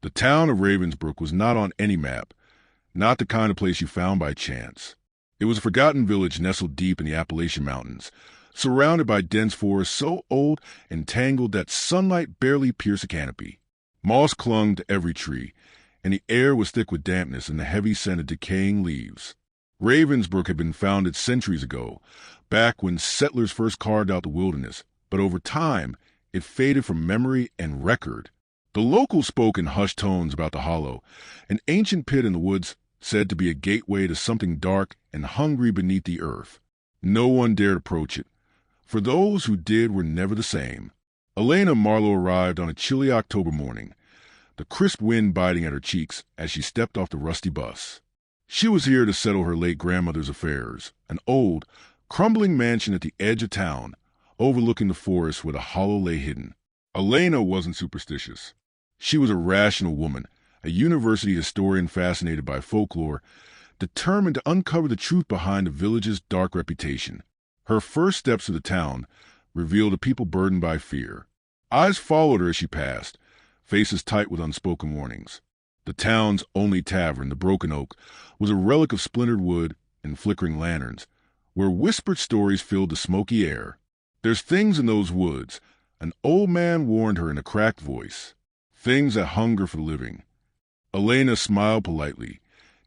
The town of Ravensbrook was not on any map, not the kind of place you found by chance. It was a forgotten village nestled deep in the Appalachian Mountains, surrounded by dense forests so old and tangled that sunlight barely pierced a canopy. Moss clung to every tree, and the air was thick with dampness and the heavy scent of decaying leaves. Ravensbrook had been founded centuries ago, back when settlers first carved out the wilderness, but over time, it faded from memory and record. The locals spoke in hushed tones about the hollow, an ancient pit in the woods said to be a gateway to something dark and hungry beneath the earth. No one dared approach it, for those who did were never the same. Elena Marlowe arrived on a chilly October morning, the crisp wind biting at her cheeks as she stepped off the rusty bus. She was here to settle her late grandmother's affairs, an old, crumbling mansion at the edge of town, overlooking the forest where the hollow lay hidden. Elena wasn't superstitious. She was a rational woman, a university historian fascinated by folklore, determined to uncover the truth behind the village's dark reputation. Her first steps to the town revealed a people burdened by fear. Eyes followed her as she passed, faces tight with unspoken warnings. The town's only tavern, the Broken Oak, was a relic of splintered wood and flickering lanterns, where whispered stories filled the smoky air. "There's things in those woods," an old man warned her in a cracked voice. "Things that hunger for the living." Elena smiled politely,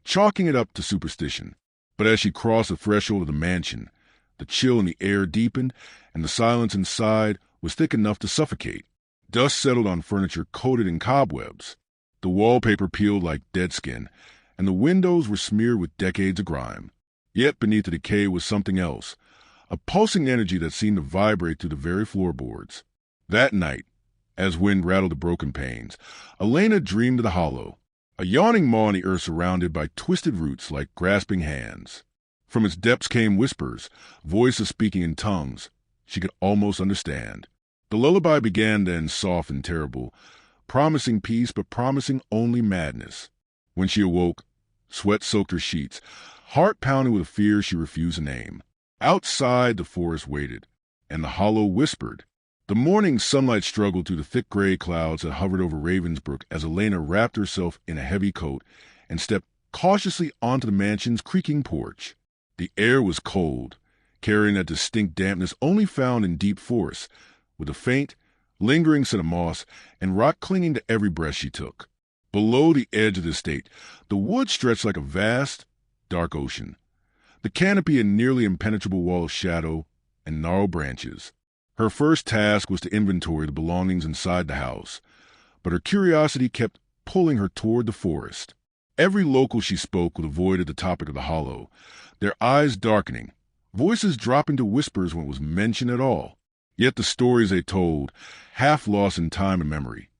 chalking it up to superstition. But as she crossed the threshold of the mansion, the chill in the air deepened, and the silence inside was thick enough to suffocate. Dust settled on furniture coated in cobwebs. The wallpaper peeled like dead skin, and the windows were smeared with decades of grime. Yet beneath the decay was something else, a pulsing energy that seemed to vibrate through the very floorboards. That night, as wind rattled the broken panes, Elena dreamed of the hollow, a yawning maw in the earth surrounded by twisted roots like grasping hands. From its depths came whispers, voices speaking in tongues she could almost understand. The lullaby began then, soft and terrible, promising peace but promising only madness. When she awoke, sweat soaked her sheets, heart pounding with a fear she refused to name. Outside, the forest waited, and the hollow whispered. The morning sunlight struggled through the thick gray clouds that hovered over Ravensbrook as Elena wrapped herself in a heavy coat and stepped cautiously onto the mansion's creaking porch. The air was cold, carrying that distinct dampness only found in deep forests, with a faint, lingering scent of moss and rock clinging to every breath she took. Below the edge of the estate, the woods stretched like a vast, dark ocean, the canopy a nearly impenetrable wall of shadow and gnarled branches. Her first task was to inventory the belongings inside the house, but her curiosity kept pulling her toward the forest. Every local she spoke with avoided the topic of the hollow, their eyes darkening, voices dropping to whispers when it was mentioned at all. Yet the stories they told, half lost in time and memory,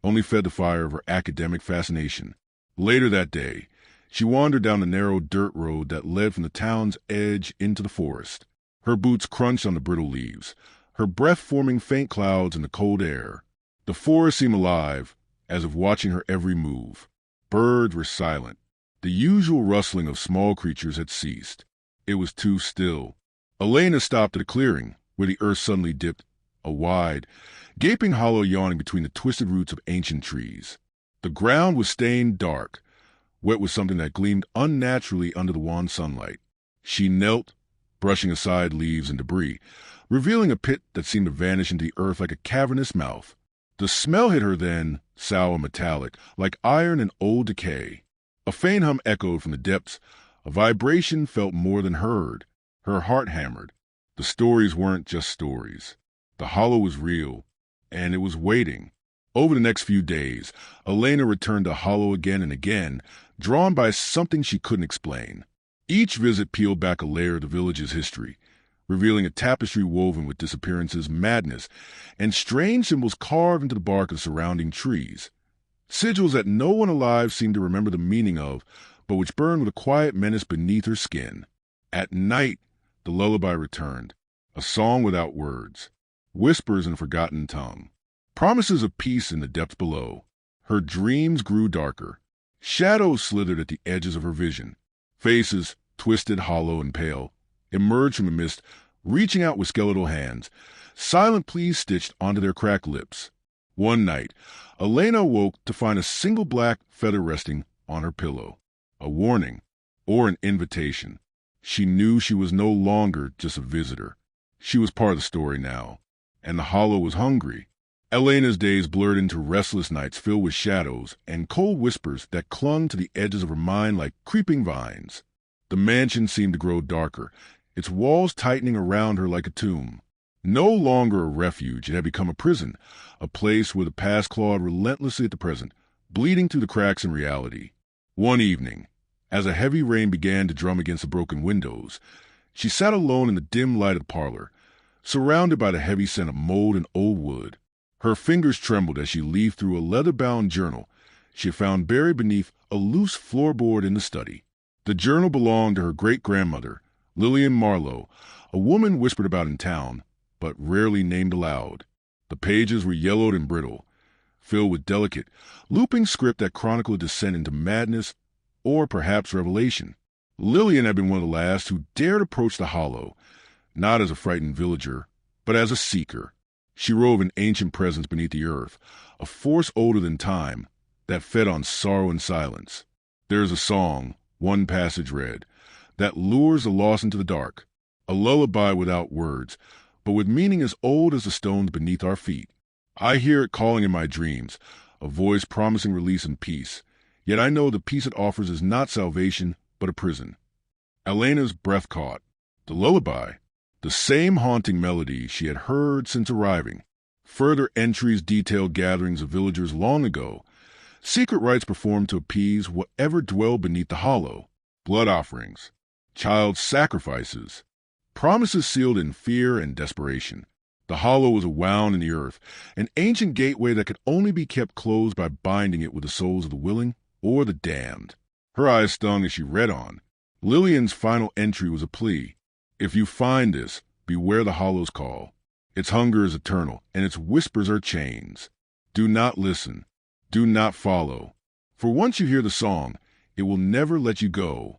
only fed the fire of her academic fascination. Later that day, she wandered down the narrow dirt road that led from the town's edge into the forest. Her boots crunched on the brittle leaves, her breath forming faint clouds in the cold air. The forest seemed alive, as if watching her every move. Birds were silent. The usual rustling of small creatures had ceased. It was too still. Elena stopped at a clearing, where the earth suddenly dipped, a wide, gaping hollow yawning between the twisted roots of ancient trees. The ground was stained dark, wet with something that gleamed unnaturally under the wan sunlight. She knelt, brushing aside leaves and debris, revealing a pit that seemed to vanish into the earth like a cavernous mouth. The smell hit her then, sour and metallic, like iron and old decay. A faint hum echoed from the depths, a vibration felt more than heard. Her heart hammered. The stories weren't just stories. The hollow was real, and it was waiting. Over the next few days, Elena returned to Hollow again and again, drawn by something she couldn't explain. Each visit peeled back a layer of the village's history, revealing a tapestry woven with disappearances, madness, and strange symbols carved into the bark of surrounding trees. Sigils that no one alive seemed to remember the meaning of, but which burned with a quiet menace beneath her skin. At night, the lullaby returned, a song without words, whispers in a forgotten tongue, promises of peace in the depths below. Her dreams grew darker. Shadows slithered at the edges of her vision. Faces, twisted, hollow, and pale, emerged from the mist, reaching out with skeletal hands, silent pleas stitched onto their cracked lips. One night, Elena awoke to find a single black feather resting on her pillow. A warning, or an invitation. She knew she was no longer just a visitor. She was part of the story now, and the hollow was hungry. Elena's days blurred into restless nights filled with shadows and cold whispers that clung to the edges of her mind like creeping vines. The mansion seemed to grow darker, its walls tightening around her like a tomb. No longer a refuge, it had become a prison, a place where the past clawed relentlessly at the present, bleeding through the cracks in reality. One evening, as a heavy rain began to drum against the broken windows, she sat alone in the dim light of the parlor, surrounded by the heavy scent of mold and old wood. Her fingers trembled as she leafed through a leather-bound journal she had found buried beneath a loose floorboard in the study. The journal belonged to her great-grandmother, Lillian Marlowe, a woman whispered about in town, but rarely named aloud. The pages were yellowed and brittle, filled with delicate, looping script that chronicled descent into madness or perhaps revelation. Lillian had been one of the last who dared approach the hollow, not as a frightened villager, but as a seeker. She wove an ancient presence beneath the earth, a force older than time, that fed on sorrow and silence. There is a song, one passage read, that lures the lost into the dark, a lullaby without words, but with meaning as old as the stones beneath our feet. I hear it calling in my dreams, a voice promising release and peace, yet I know the peace it offers is not salvation, but a prison. Elena's breath caught. The lullaby, the same haunting melody she had heard since arriving. Further entries detailed gatherings of villagers long ago, secret rites performed to appease whatever dwelled beneath the hollow, blood offerings, child sacrifices, promises sealed in fear and desperation. The hollow was a wound in the earth, an ancient gateway that could only be kept closed by binding it with the souls of the willing or the damned. Her eyes stung as she read on. Lillian's final entry was a plea. If you find this, beware the hollow's call. Its hunger is eternal, and its whispers are chains. Do not listen. Do not follow. For once you hear the song, it will never let you go.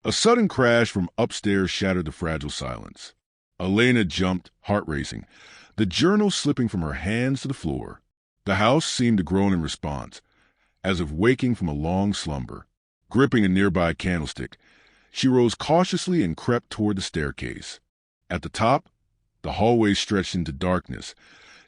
A sudden crash from upstairs shattered the fragile silence. Elena jumped, heart racing, the journal slipping from her hands to the floor. The house seemed to groan in response, as if waking from a long slumber. Gripping a nearby candlestick, she rose cautiously and crept toward the staircase. At the top, the hallway stretched into darkness,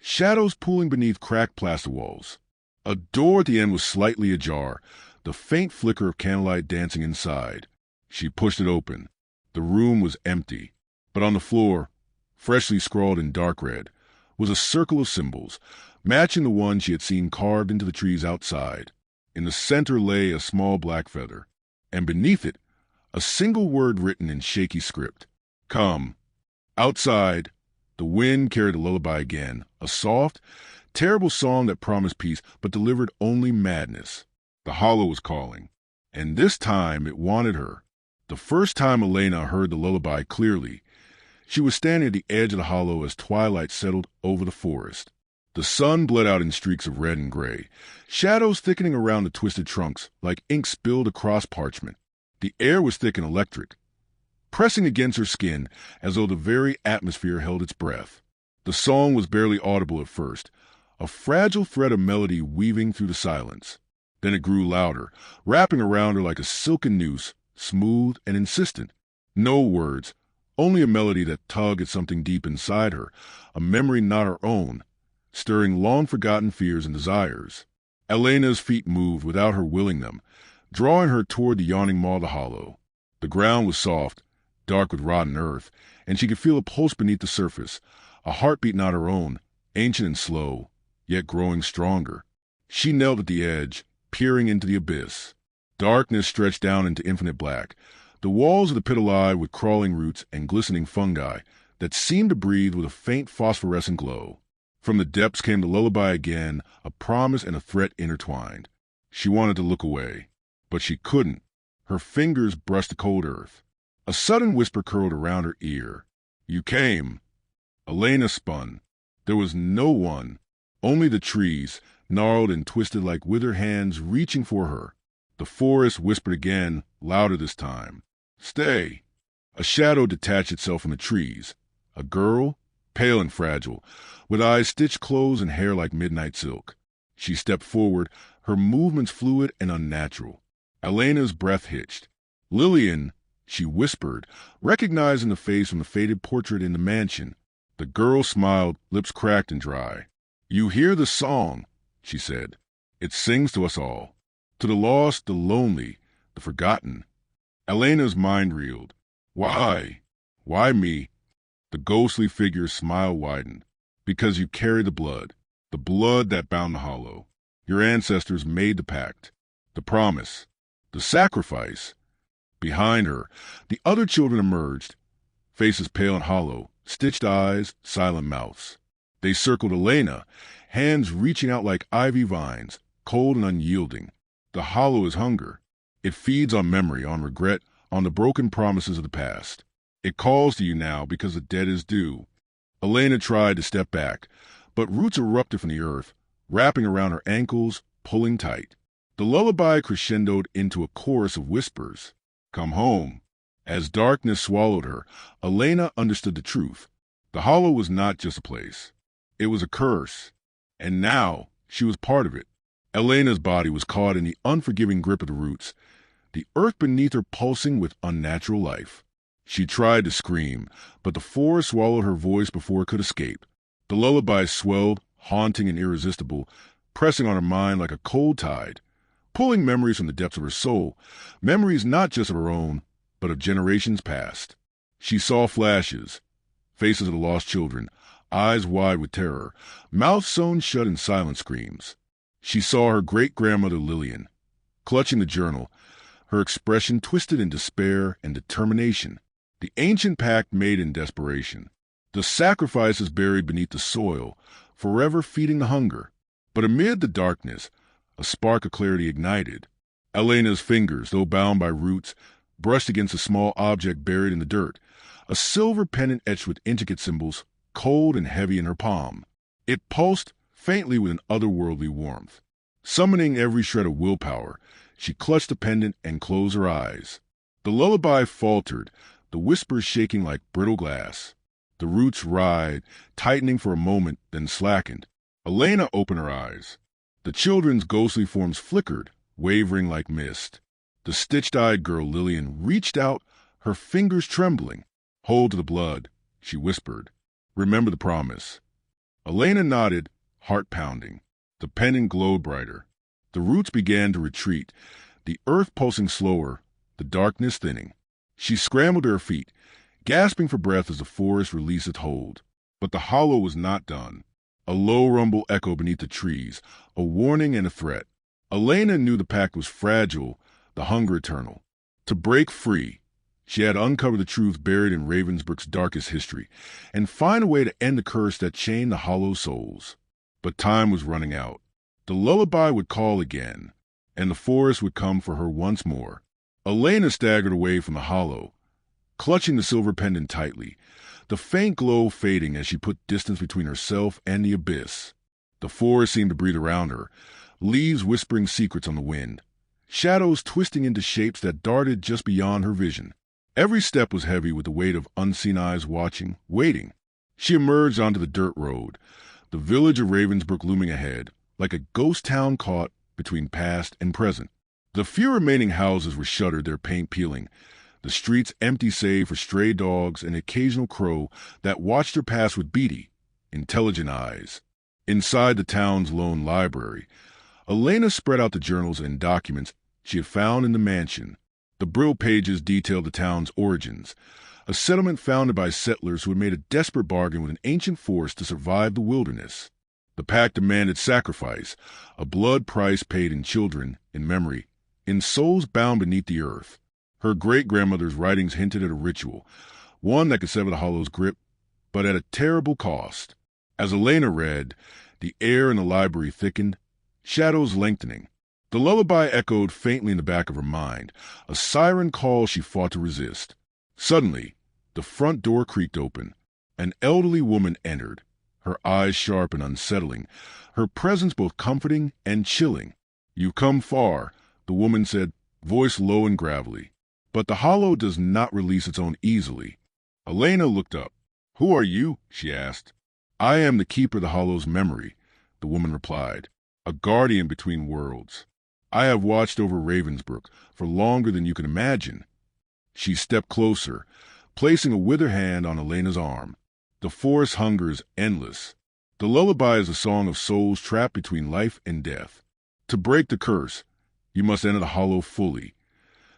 shadows pooling beneath cracked plaster walls. A door at the end was slightly ajar, the faint flicker of candlelight dancing inside. She pushed it open. The room was empty, but on the floor, freshly scrawled in dark red, was a circle of symbols, matching the one she had seen carved into the trees outside. In the center lay a small black feather, and beneath it, a single word written in shaky script. Come. Outside, the wind carried the lullaby again, a soft, terrible song that promised peace but delivered only madness. The hollow was calling, and this time it wanted her. The first time Elena heard the lullaby clearly, she was standing at the edge of the hollow as twilight settled over the forest. The sun bled out in streaks of red and gray, shadows thickening around the twisted trunks like ink spilled across parchment. The air was thick and electric, pressing against her skin as though the very atmosphere held its breath. The song was barely audible at first, a fragile thread of melody weaving through the silence. Then it grew louder, wrapping around her like a silken noose, smooth and insistent. No words, only a melody that tugged at something deep inside her, a memory not her own, stirring long-forgotten fears and desires. Elena's feet moved without her willing them, drawing her toward the yawning maw of the hollow. The ground was soft, dark with rotten earth, and she could feel a pulse beneath the surface, a heartbeat not her own, ancient and slow, yet growing stronger. She knelt at the edge, peering into the abyss. Darkness stretched down into infinite black, the walls of the pit alive with crawling roots and glistening fungi that seemed to breathe with a faint phosphorescent glow. From the depths came the lullaby again, a promise and a threat intertwined. She wanted to look away, but she couldn't. Her fingers brushed the cold earth. A sudden whisper curled around her ear. You came. Elena spun. There was no one, only the trees, gnarled and twisted like withered hands reaching for her. The forest whispered again, louder this time. Stay. A shadow detached itself from the trees. A girl, pale and fragile, with eyes stitched closed and hair like midnight silk. She stepped forward, her movements fluid and unnatural. Elena's breath hitched. "Lillian," she whispered, recognizing the face from the faded portrait in the mansion. The girl smiled, lips cracked and dry. "You hear the song," she said. "It sings to us all. To the lost, the lonely, the forgotten." Elena's mind reeled. "Why? Why me?" The ghostly figure's smile widened. "Because you carry the blood that bound the hollow. Your ancestors made the pact, the promise, the sacrifice." Behind her, the other children emerged, faces pale and hollow, stitched eyes, silent mouths. They circled Elena, hands reaching out like ivy vines, cold and unyielding. The hollow is hunger. It feeds on memory, on regret, on the broken promises of the past. It calls to you now because the dead is due. Elena tried to step back, but roots erupted from the earth, wrapping around her ankles, pulling tight. The lullaby crescendoed into a chorus of whispers. "Come home." As darkness swallowed her, Elena understood the truth. The hollow was not just a place. It was a curse. And now she was part of it. Elena's body was caught in the unforgiving grip of the roots, the earth beneath her pulsing with unnatural life. She tried to scream, but the forest swallowed her voice before it could escape. The lullaby swelled, haunting and irresistible, pressing on her mind like a cold tide, pulling memories from the depths of her soul, memories not just of her own, but of generations past. She saw flashes, faces of the lost children, eyes wide with terror, mouths sewn shut in silent screams. She saw her great-grandmother Lillian, clutching the journal, her expression twisted in despair and determination. The ancient pact made in desperation. The sacrifices buried beneath the soil, forever feeding the hunger. But amid the darkness, a spark of clarity ignited. Elena's fingers, though bound by roots, brushed against a small object buried in the dirt, a silver pendant etched with intricate symbols, cold and heavy in her palm. It pulsed faintly with an otherworldly warmth. Summoning every shred of willpower, she clutched the pendant and closed her eyes. The lullaby faltered, the whispers shaking like brittle glass. The roots writhed, tightening for a moment, then slackened. Elena opened her eyes. The children's ghostly forms flickered, wavering like mist. The stitched-eyed girl Lillian reached out, her fingers trembling. "Hold to the blood," she whispered. "Remember the promise." Elena nodded, heart pounding. The pendant glowed brighter. The roots began to retreat, the earth pulsing slower, the darkness thinning. She scrambled to her feet, gasping for breath as the forest released its hold. But the hollow was not done. A low rumble echoed beneath the trees, a warning and a threat. Elena knew the pact was fragile, the hunger eternal. To break free, she had to uncover the truth buried in Ravensbrück's darkest history, and find a way to end the curse that chained the hollow souls. But time was running out. The lullaby would call again, and the forest would come for her once more. Elena staggered away from the hollow, clutching the silver pendant tightly, the faint glow fading as she put distance between herself and the abyss. The forest seemed to breathe around her, leaves whispering secrets on the wind, shadows twisting into shapes that darted just beyond her vision. Every step was heavy with the weight of unseen eyes watching, waiting. She emerged onto the dirt road, the village of Ravensbrück looming ahead, like a ghost town caught between past and present. The few remaining houses were shuttered, their paint peeling, the streets empty save for stray dogs and occasional crow that watched her pass with beady, intelligent eyes. Inside the town's lone library, Elena spread out the journals and documents she had found in the mansion. The brill pages detailed the town's origins, a settlement founded by settlers who had made a desperate bargain with an ancient force to survive the wilderness. The pact demanded sacrifice, a blood price paid in children, in memory, in souls bound beneath the earth. Her great-grandmother's writings hinted at a ritual, one that could sever the hollow's grip, but at a terrible cost. As Elena read, the air in the library thickened, shadows lengthening. The lullaby echoed faintly in the back of her mind, a siren call she fought to resist. Suddenly, the front door creaked open. An elderly woman entered, her eyes sharp and unsettling, her presence both comforting and chilling. "You've come far," the woman said, voice low and gravelly. "But the hollow does not release its own easily." Elena looked up. "Who are you?" she asked. "I am the keeper of the hollow's memory," the woman replied, "a guardian between worlds. I have watched over Ravensbrook for longer than you can imagine." She stepped closer, placing a withered hand on Elena's arm. "The forest hunger is endless. The lullaby is a song of souls trapped between life and death. To break the curse, you must enter the hollow fully,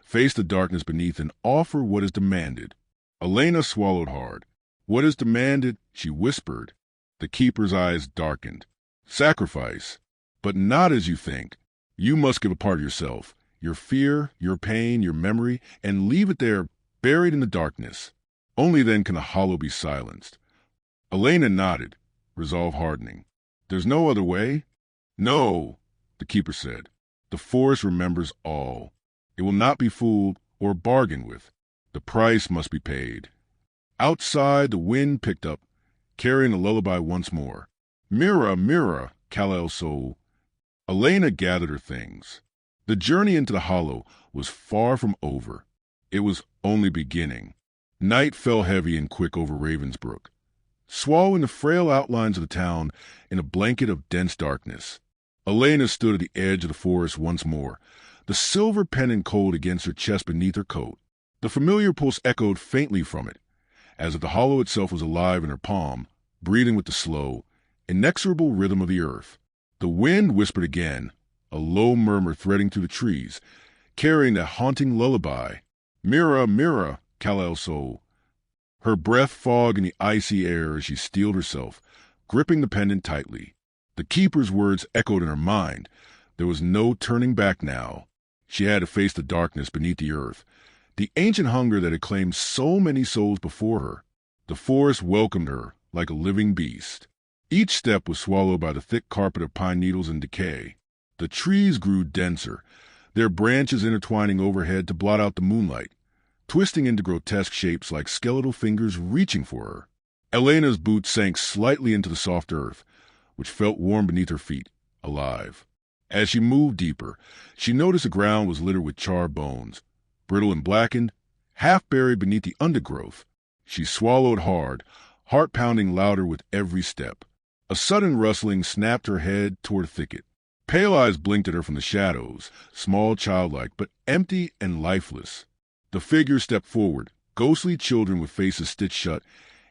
face the darkness beneath, and offer what is demanded." Elena swallowed hard. "What is demanded?" she whispered. The keeper's eyes darkened. "Sacrifice, but not as you think. You must give a part of yourself, your fear, your pain, your memory, and leave it there, buried in the darkness. Only then can the hollow be silenced." Elena nodded, resolve hardening. "There's no other way?" "No," the keeper said. "The forest remembers all. It will not be fooled or bargained with. The price must be paid." Outside, the wind picked up, carrying the lullaby once more. "Mira, Mira, Kal-El soul." Elena gathered her things. The journey into the hollow was far from over. It was only beginning. Night fell heavy and quick over Ravensbrook, swallowing the frail outlines of the town in a blanket of dense darkness. Elena stood at the edge of the forest once more, the silver pendant cold against her chest beneath her coat. The familiar pulse echoed faintly from it, as if the hollow itself was alive in her palm, breathing with the slow, inexorable rhythm of the earth. The wind whispered again, a low murmur threading through the trees, carrying that haunting lullaby. "Mira, Mira, Kal-El soul." Her breath fogged in the icy air as she steeled herself, gripping the pendant tightly. The keeper's words echoed in her mind. There was no turning back now. She had to face the darkness beneath the earth, the ancient hunger that had claimed so many souls before her. The forest welcomed her like a living beast. Each step was swallowed by the thick carpet of pine needles and decay. The trees grew denser, their branches intertwining overhead to blot out the moonlight, twisting into grotesque shapes like skeletal fingers reaching for her. Elena's boots sank slightly into the soft earth, which felt warm beneath her feet, alive. As she moved deeper, she noticed the ground was littered with charred bones, brittle and blackened, half buried beneath the undergrowth. She swallowed hard, heart pounding louder with every step. A sudden rustling snapped her head toward a thicket. Pale eyes blinked at her from the shadows, small, childlike, but empty and lifeless. The figure stepped forward, ghostly children with faces stitched shut,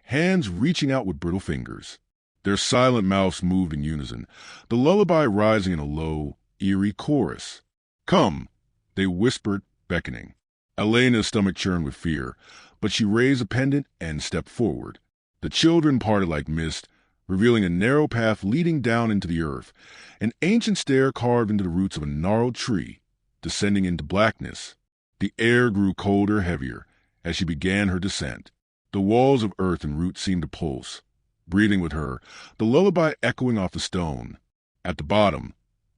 hands reaching out with brittle fingers. Their silent mouths moved in unison, the lullaby rising in a low, eerie chorus. "Come," they whispered, beckoning. Elena's stomach churned with fear, but she raised a pendant and stepped forward. The children parted like mist, revealing a narrow path leading down into the earth, an ancient stair carved into the roots of a gnarled tree, descending into blackness. The air grew colder, heavier, as she began her descent. The walls of earth and roots seemed to pulse, breathing with her, the lullaby echoing off the stone. At the bottom,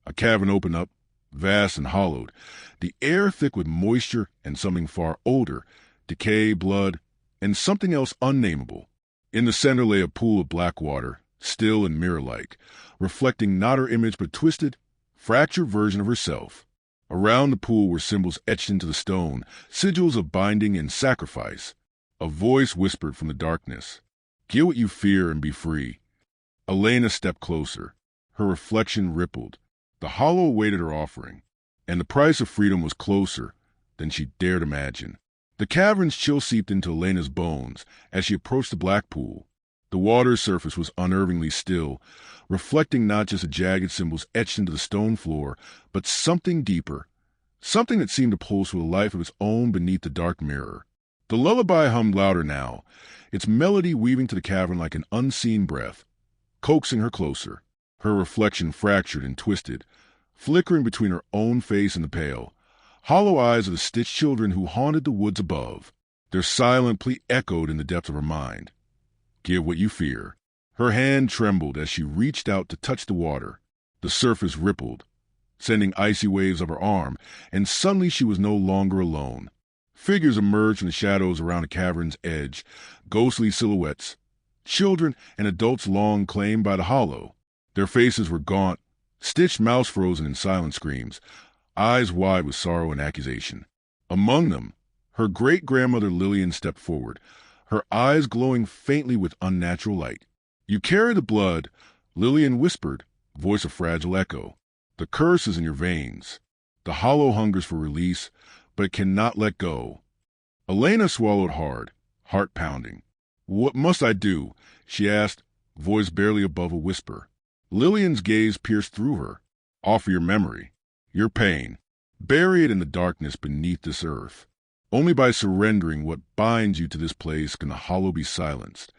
a cavern opened up, vast and hollowed, the air thick with moisture and something far older, decay, blood, and something else unnameable. In the center lay a pool of black water, still and mirror-like, reflecting not her image but twisted, fractured version of herself. Around the pool were symbols etched into the stone, sigils of binding and sacrifice. A voice whispered from the darkness, "Get what you fear and be free." Elena stepped closer. Her reflection rippled. The hollow awaited her offering, and the price of freedom was closer than she dared imagine. The cavern's chill seeped into Elena's bones as she approached the black pool. The water's surface was unnervingly still, reflecting not just the jagged symbols etched into the stone floor, but something deeper, something that seemed to pulse with a life of its own beneath the dark mirror. The lullaby hummed louder now, its melody weaving to the cavern like an unseen breath, coaxing her closer. Her reflection fractured and twisted, flickering between her own face and the pale, hollow eyes of the stitched children who haunted the woods above. Their silent plea echoed in the depths of her mind. "Give what you fear." Her hand trembled as she reached out to touch the water. The surface rippled, sending icy waves up her arm, and suddenly she was no longer alone. Figures emerged from the shadows around the cavern's edge, ghostly silhouettes, children and adults long claimed by the hollow. Their faces were gaunt, stitched mouths frozen in silent screams, eyes wide with sorrow and accusation. Among them, her great-grandmother Lillian stepped forward, her eyes glowing faintly with unnatural light. "You carry the blood," Lillian whispered, voice a fragile echo. "The curse is in your veins. The hollow hungers for release, but it cannot let go." Elena swallowed hard, heart pounding. "What must I do?" she asked, voice barely above a whisper. Lillian's gaze pierced through her. "Offer your memory, your pain. Bury it in the darkness beneath this earth. Only by surrendering what binds you to this place can the hollow be silenced."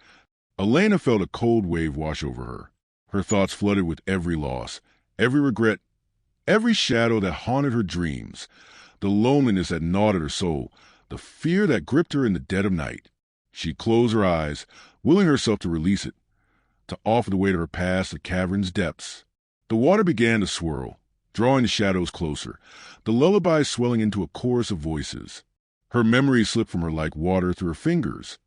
Elena felt a cold wave wash over her. Her thoughts flooded with every loss, every regret, every shadow that haunted her dreams, the loneliness that gnawed at her soul, the fear that gripped her in the dead of night. She closed her eyes, willing herself to release it, to offer the weight of her past the cavern's depths. The water began to swirl, drawing the shadows closer, the lullaby swelling into a chorus of voices. Her memories slipped from her like water through her fingers.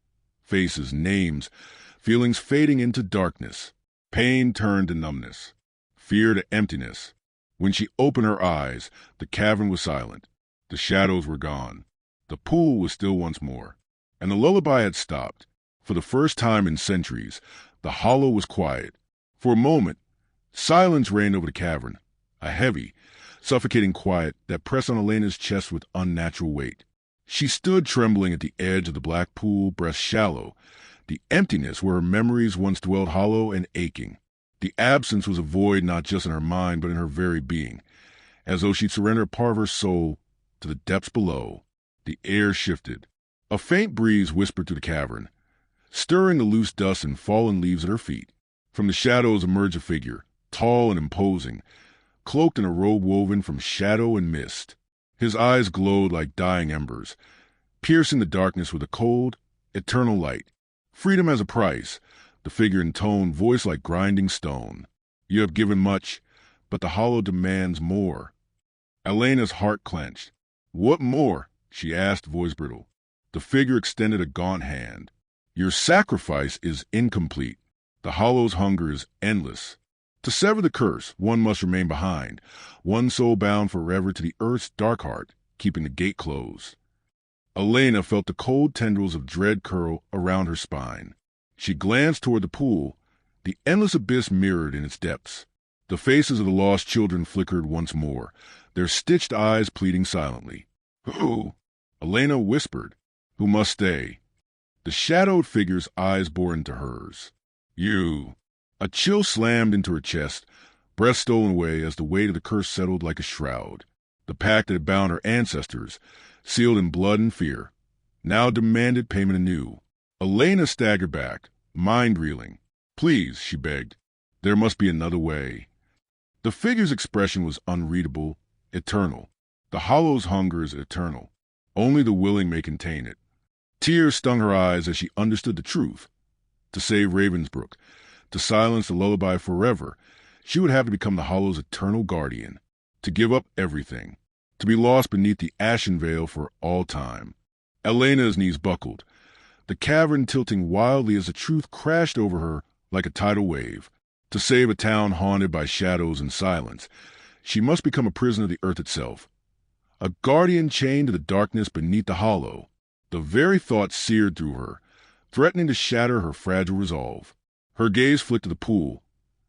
Faces, names, feelings fading into darkness. Pain turned to numbness, fear to emptiness. When she opened her eyes, the cavern was silent. The shadows were gone. The pool was still once more. And the lullaby had stopped. For the first time in centuries, the hollow was quiet. For a moment, silence reigned over the cavern, a heavy, suffocating quiet that pressed on Elena's chest with unnatural weight. She stood trembling at the edge of the black pool, breast shallow, the emptiness where her memories once dwelled hollow and aching. The absence was a void not just in her mind but in her very being, as though she'd surrendered a part of her soul to the depths below. The air shifted. A faint breeze whispered through the cavern, stirring the loose dust and fallen leaves at her feet. From the shadows emerged a figure, tall and imposing, cloaked in a robe woven from shadow and mist. His eyes glowed like dying embers, piercing the darkness with a cold, eternal light. "Freedom has a price," the figure intoned, voice like grinding stone. "You have given much, but the hollow demands more." Elena's heart clenched. "What more?" she asked, voice brittle. The figure extended a gaunt hand. "Your sacrifice is incomplete. The hollow's hunger is endless. To sever the curse, one must remain behind, one soul bound forever to the earth's dark heart, keeping the gate closed." Elena felt the cold tendrils of dread curl around her spine. She glanced toward the pool, the endless abyss mirrored in its depths. The faces of the lost children flickered once more, their stitched eyes pleading silently. "Who?" Elena whispered. "Who must stay?" The shadowed figure's eyes bore into hers. "You." A chill slammed into her chest, breath stolen away as the weight of the curse settled like a shroud. The pact that had bound her ancestors, sealed in blood and fear, now demanded payment anew. Elena staggered back, mind reeling. "Please," she begged. "There must be another way." The figure's expression was unreadable, eternal. The hollow's hunger is eternal. Only the willing may contain it. Tears stung her eyes as she understood the truth. To save Ravensbrook, to silence the lullaby forever, she would have to become the hollow's eternal guardian, to give up everything, to be lost beneath the ashen veil for all time. Elena's knees buckled, the cavern tilting wildly as the truth crashed over her like a tidal wave. To save a town haunted by shadows and silence, she must become a prisoner of the earth itself, a guardian chained to the darkness beneath the hollow. The very thought seared through her, threatening to shatter her fragile resolve. Her gaze flicked to the pool,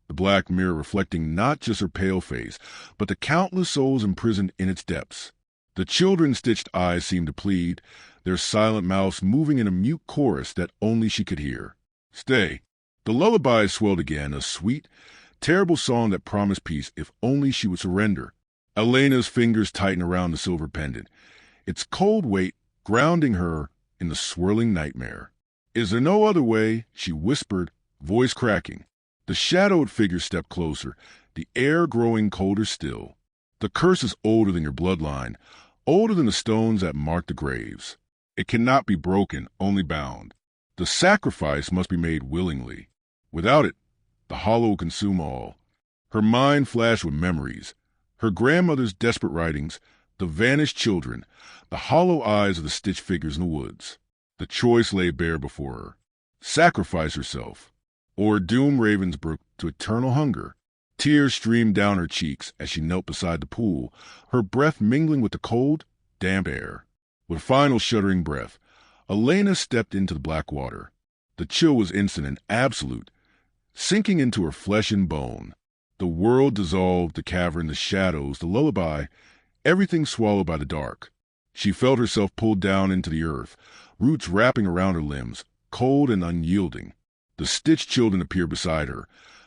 the black mirror reflecting not just her pale face, but the countless souls imprisoned in its depths. The children's stitched eyes seemed to plead, their silent mouths moving in a mute chorus that only she could hear. "Stay." The lullaby swelled again, a sweet, terrible song that promised peace if only she would surrender. Elena's fingers tightened around the silver pendant, its cold weight grounding her in the swirling nightmare. "Is there no other way?" she whispered, voice cracking. The shadowed figure stepped closer, the air growing colder still. "The curse is older than your bloodline, older than the stones that mark the graves. It cannot be broken, only bound. The sacrifice must be made willingly. Without it, the hollow will consume all." Her mind flashed with memories, her grandmother's desperate writings, the vanished children, the hollow eyes of the stitched figures in the woods. The choice lay bare before her. Sacrifice herself, or doom Ravensbrook to eternal hunger. Tears streamed down her cheeks as she knelt beside the pool, her breath mingling with the cold, damp air. With a final shuddering breath, Elena stepped into the black water. The chill was instant and absolute, sinking into her flesh and bone. The world dissolved, the cavern, the shadows, the lullaby, everything swallowed by the dark. She felt herself pulled down into the earth, roots wrapping around her limbs, cold and unyielding. The Stitch children appeared beside her,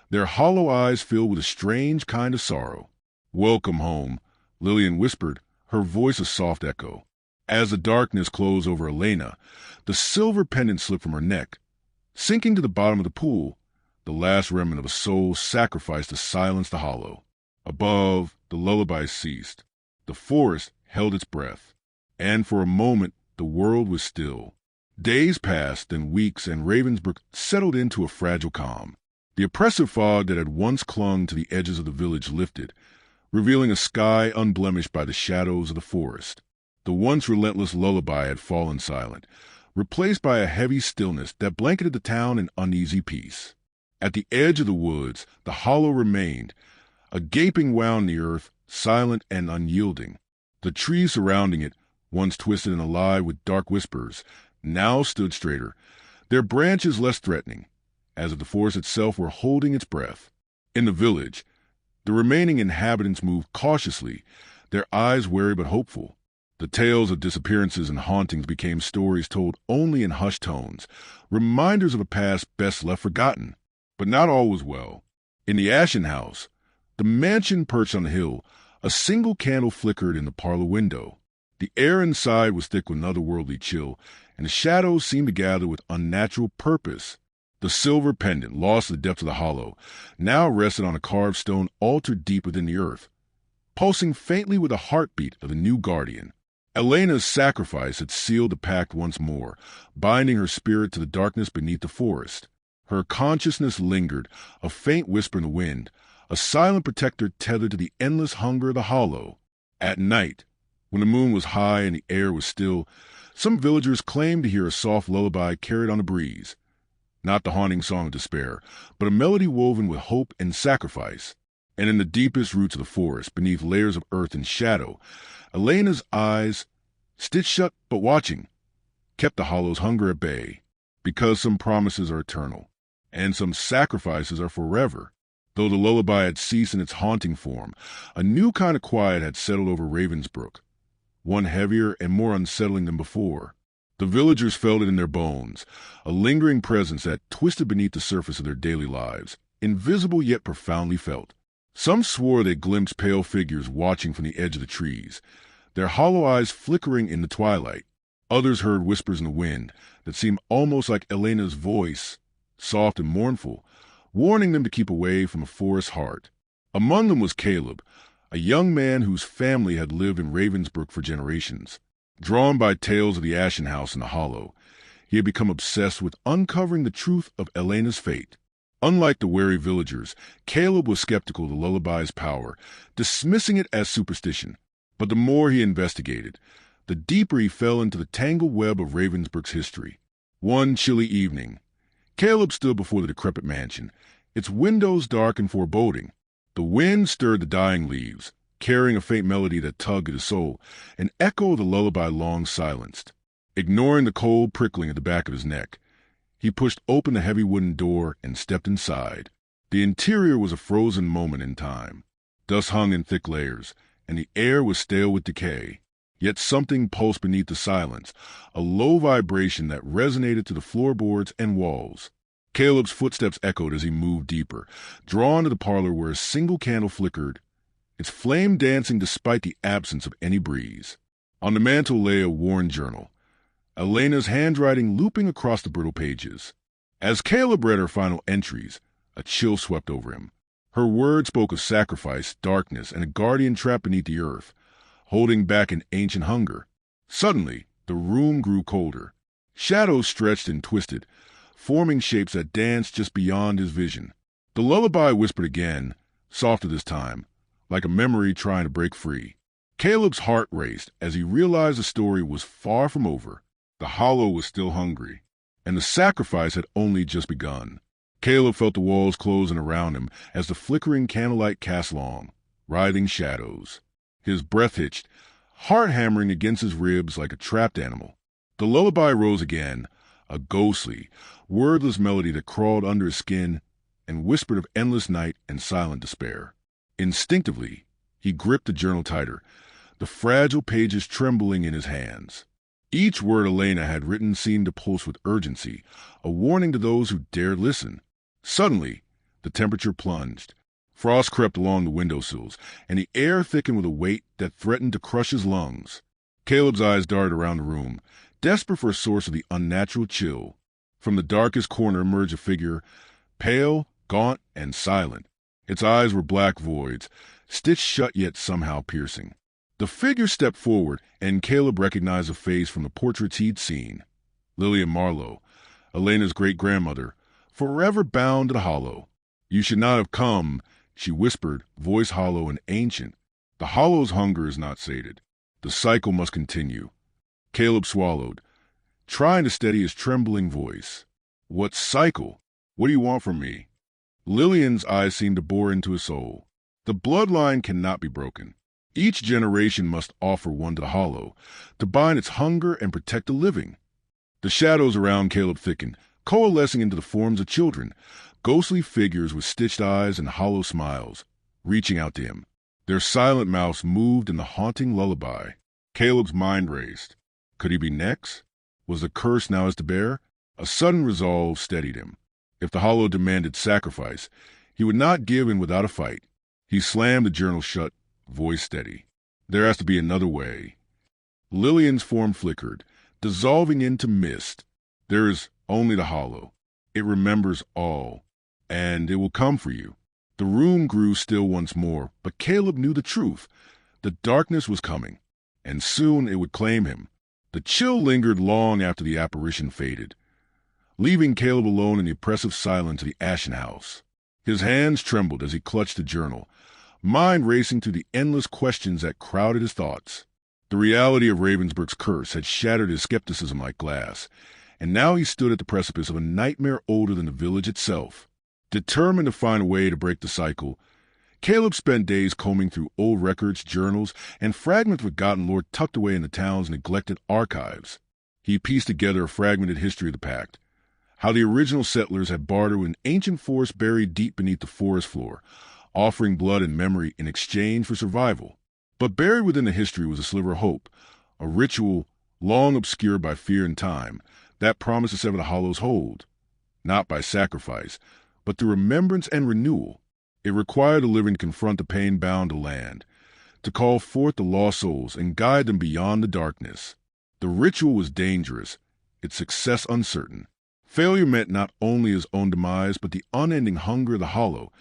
their hollow eyes filled with a strange kind of sorrow. "Welcome home," Lillian whispered, her voice a soft echo. As the darkness closed over Elena, the silver pendant slipped from her neck, sinking to the bottom of the pool, the last remnant of a soul sacrificed to silence the hollow. Above, the lullaby ceased. The forest held its breath, and for a moment the world was still. Days passed, then weeks, and Ravensbrück settled into a fragile calm. The oppressive fog that had once clung to the edges of the village lifted, revealing a sky unblemished by the shadows of the forest. The once relentless lullaby had fallen silent, replaced by a heavy stillness that blanketed the town in uneasy peace. At the edge of the woods, the hollow remained, a gaping wound in the earth, silent and unyielding. The trees surrounding it, once twisted and alive with dark whispers, now stood straighter, their branches less threatening, as if the forest itself were holding its breath. In the village, the remaining inhabitants moved cautiously, their eyes wary but hopeful. The tales of disappearances and hauntings became stories told only in hushed tones, reminders of a past best left forgotten. But not all was well. In the Ashen House, the mansion perched on the hill, a single candle flickered in the parlor window. The air inside was thick with otherworldly chill, and the shadows seemed to gather with unnatural purpose. The silver pendant, lost in the depths of the hollow, now rested on a carved stone altar deep within the earth, pulsing faintly with the heartbeat of the new guardian. Elena's sacrifice had sealed the pact once more, binding her spirit to the darkness beneath the forest. Her consciousness lingered, a faint whisper in the wind, a silent protector tethered to the endless hunger of the hollow. At night, when the moon was high and the air was still, some villagers claimed to hear a soft lullaby carried on the breeze. Not the haunting song of despair, but a melody woven with hope and sacrifice. And in the deepest roots of the forest, beneath layers of earth and shadow, Elena's eyes, stitched shut but watching, kept the hollow's hunger at bay, because some promises are eternal, and some sacrifices are forever. Though the lullaby had ceased in its haunting form, a new kind of quiet had settled over Ravensbrück, one heavier and more unsettling than before. The villagers felt it in their bones, a lingering presence that twisted beneath the surface of their daily lives, invisible yet profoundly felt. Some swore they glimpsed pale figures watching from the edge of the trees, their hollow eyes flickering in the twilight. Others heard whispers in the wind that seemed almost like Elena's voice, soft and mournful, warning them to keep away from a forest heart. Among them was Caleb, a young man whose family had lived in Ravensbrück for generations. Drawn by tales of the Ashen House and the Hollow, he had become obsessed with uncovering the truth of Elena's fate. Unlike the wary villagers, Caleb was skeptical of the lullaby's power, dismissing it as superstition. But the more he investigated, the deeper he fell into the tangled web of Ravensbrück's history. One chilly evening, Caleb stood before the decrepit mansion, its windows dark and foreboding. The wind stirred the dying leaves, carrying a faint melody that tugged at his soul, an echo of the lullaby long silenced. Ignoring the cold prickling at the back of his neck, he pushed open the heavy wooden door and stepped inside. The interior was a frozen moment in time. Dust hung in thick layers, and the air was stale with decay. Yet something pulsed beneath the silence, a low vibration that resonated to the floorboards and walls. Caleb's footsteps echoed as he moved deeper, drawn to the parlor where a single candle flickered, its flame dancing despite the absence of any breeze. On the mantel lay a worn journal, Elena's handwriting looping across the brittle pages. As Caleb read her final entries, a chill swept over him. Her words spoke of sacrifice, darkness, and a guardian trapped beneath the earth, holding back an ancient hunger. Suddenly, the room grew colder. Shadows stretched and twisted, forming shapes that danced just beyond his vision. The lullaby whispered again, softer this time, like a memory trying to break free. Caleb's heart raced as he realized the story was far from over. The Hollow was still hungry, and the sacrifice had only just begun. Caleb felt the walls closing around him as the flickering candlelight cast long, writhing shadows. His breath hitched, heart hammering against his ribs like a trapped animal. The lullaby rose again, a ghostly, wordless melody that crawled under his skin and whispered of endless night and silent despair. Instinctively, he gripped the journal tighter, the fragile pages trembling in his hands. Each word Elena had written seemed to pulse with urgency, a warning to those who dared listen. Suddenly, the temperature plunged. Frost crept along the windowsills, and the air thickened with a weight that threatened to crush his lungs. Caleb's eyes darted around the room, desperate for a source of the unnatural chill. From the darkest corner emerged a figure, pale, gaunt, and silent. Its eyes were black voids, stitched shut yet somehow piercing. The figure stepped forward, and Caleb recognized a face from the portraits he'd seen. Lillian Marlowe, Elena's great-grandmother, forever bound to the hollow. "You should not have come," she whispered, voice hollow and ancient. "The hollow's hunger is not sated. The cycle must continue." Caleb swallowed, trying to steady his trembling voice. "What cycle? What do you want from me?" Lillian's eyes seemed to bore into his soul. "The bloodline cannot be broken. Each generation must offer one to the hollow, to bind its hunger and protect the living." The shadows around Caleb thickened, coalescing into the forms of children, ghostly figures with stitched eyes and hollow smiles, reaching out to him. Their silent mouths moved in the haunting lullaby. Caleb's mind raced. Could he be next? Was the curse now his to bear? A sudden resolve steadied him. If the hollow demanded sacrifice, he would not give in without a fight. He slammed the journal shut, voice steady. "There has to be another way." Lillian's form flickered, dissolving into mist. "There is only the hollow. It remembers all, and it will come for you." The room grew still once more, but Caleb knew the truth. The darkness was coming, and soon it would claim him. The chill lingered long after the apparition faded, leaving Caleb alone in the oppressive silence of the Ashen House. His hands trembled as he clutched the journal, mind racing through the endless questions that crowded his thoughts. The reality of Ravensbrück's curse had shattered his skepticism like glass, and now he stood at the precipice of a nightmare older than the village itself. Determined to find a way to break the cycle, Caleb spent days combing through old records, journals, and fragments of forgotten lore tucked away in the town's neglected archives. He pieced together a fragmented history of the pact, how the original settlers had bartered with an ancient forest buried deep beneath the forest floor, offering blood and memory in exchange for survival. But buried within the history was a sliver of hope, a ritual long obscured by fear and time, that promised to sever the hollow's hold, not by sacrifice, but through remembrance and renewal. It required the living to confront the pain bound to land, to call forth the lost souls and guide them beyond the darkness. The ritual was dangerous, its success uncertain. Failure meant not only his own demise, but the unending hunger of the hollow,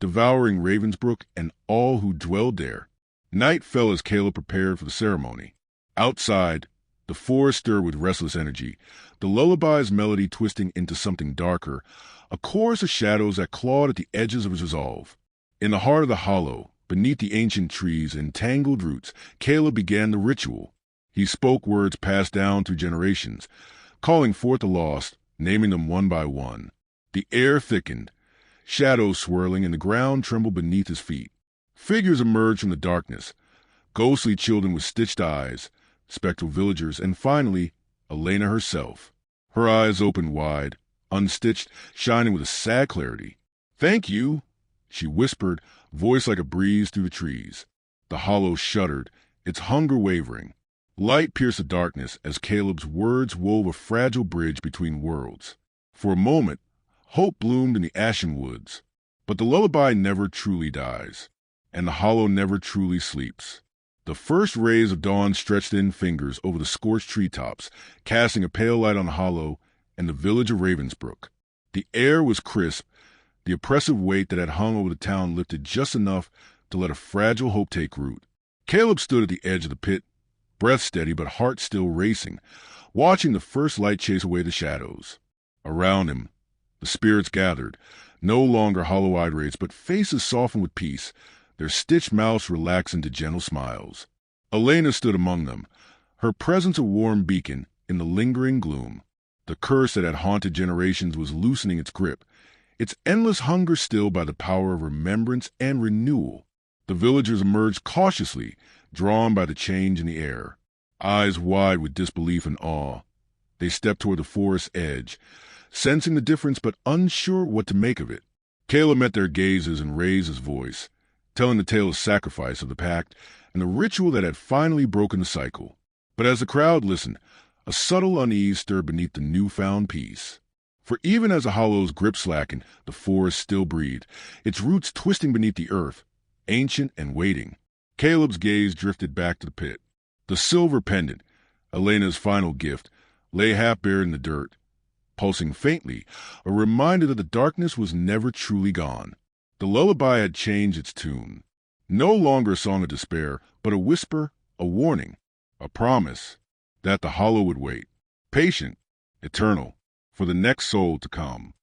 devouring Ravensbrück and all who dwelled there. Night fell as Caleb prepared for the ceremony. Outside, the forest stirred with restless energy, the lullaby's melody twisting into something darker, a chorus of shadows that clawed at the edges of his resolve. In the heart of the hollow, beneath the ancient trees and tangled roots, Caleb began the ritual. He spoke words passed down through generations, calling forth the lost, naming them one by one. The air thickened, shadows swirling, and the ground trembled beneath his feet. Figures emerged from the darkness, ghostly children with stitched eyes, spectral villagers, and finally, Elena herself. Her eyes opened wide, unstitched, shining with a sad clarity. "Thank you," she whispered, voice like a breeze through the trees. The hollow shuddered, its hunger wavering. Light pierced the darkness as Caleb's words wove a fragile bridge between worlds. For a moment, hope bloomed in the ashen woods. But the lullaby never truly dies, and the hollow never truly sleeps. The first rays of dawn stretched thin fingers over the scorched treetops, casting a pale light on the hollow and the village of Ravensbrück. The air was crisp, the oppressive weight that had hung over the town lifted just enough to let a fragile hope take root. Caleb stood at the edge of the pit, breath steady but heart still racing, watching the first light chase away the shadows. Around him, the spirits gathered, no longer hollow-eyed wraiths, but faces softened with peace, their stitched mouths relaxed into gentle smiles. Elena stood among them, her presence a warm beacon in the lingering gloom. The curse that had haunted generations was loosening its grip, its endless hunger stilled by the power of remembrance and renewal. The villagers emerged cautiously, drawn by the change in the air, eyes wide with disbelief and awe. They stepped toward the forest's edge, sensing the difference but unsure what to make of it. Caleb met their gazes and raised his voice, telling the tale of sacrifice of the pact and the ritual that had finally broken the cycle. But as the crowd listened, a subtle unease stirred beneath the newfound peace. For even as the hollow's grip slackened, the forest still breathed, its roots twisting beneath the earth, ancient and waiting. Caleb's gaze drifted back to the pit. The silver pendant, Elena's final gift, lay half buried in the dirt, pulsing faintly, a reminder that the darkness was never truly gone. The lullaby had changed its tune. No longer a song of despair, but a whisper, a warning, a promise that the hollow would wait, patient, eternal, for the next soul to come.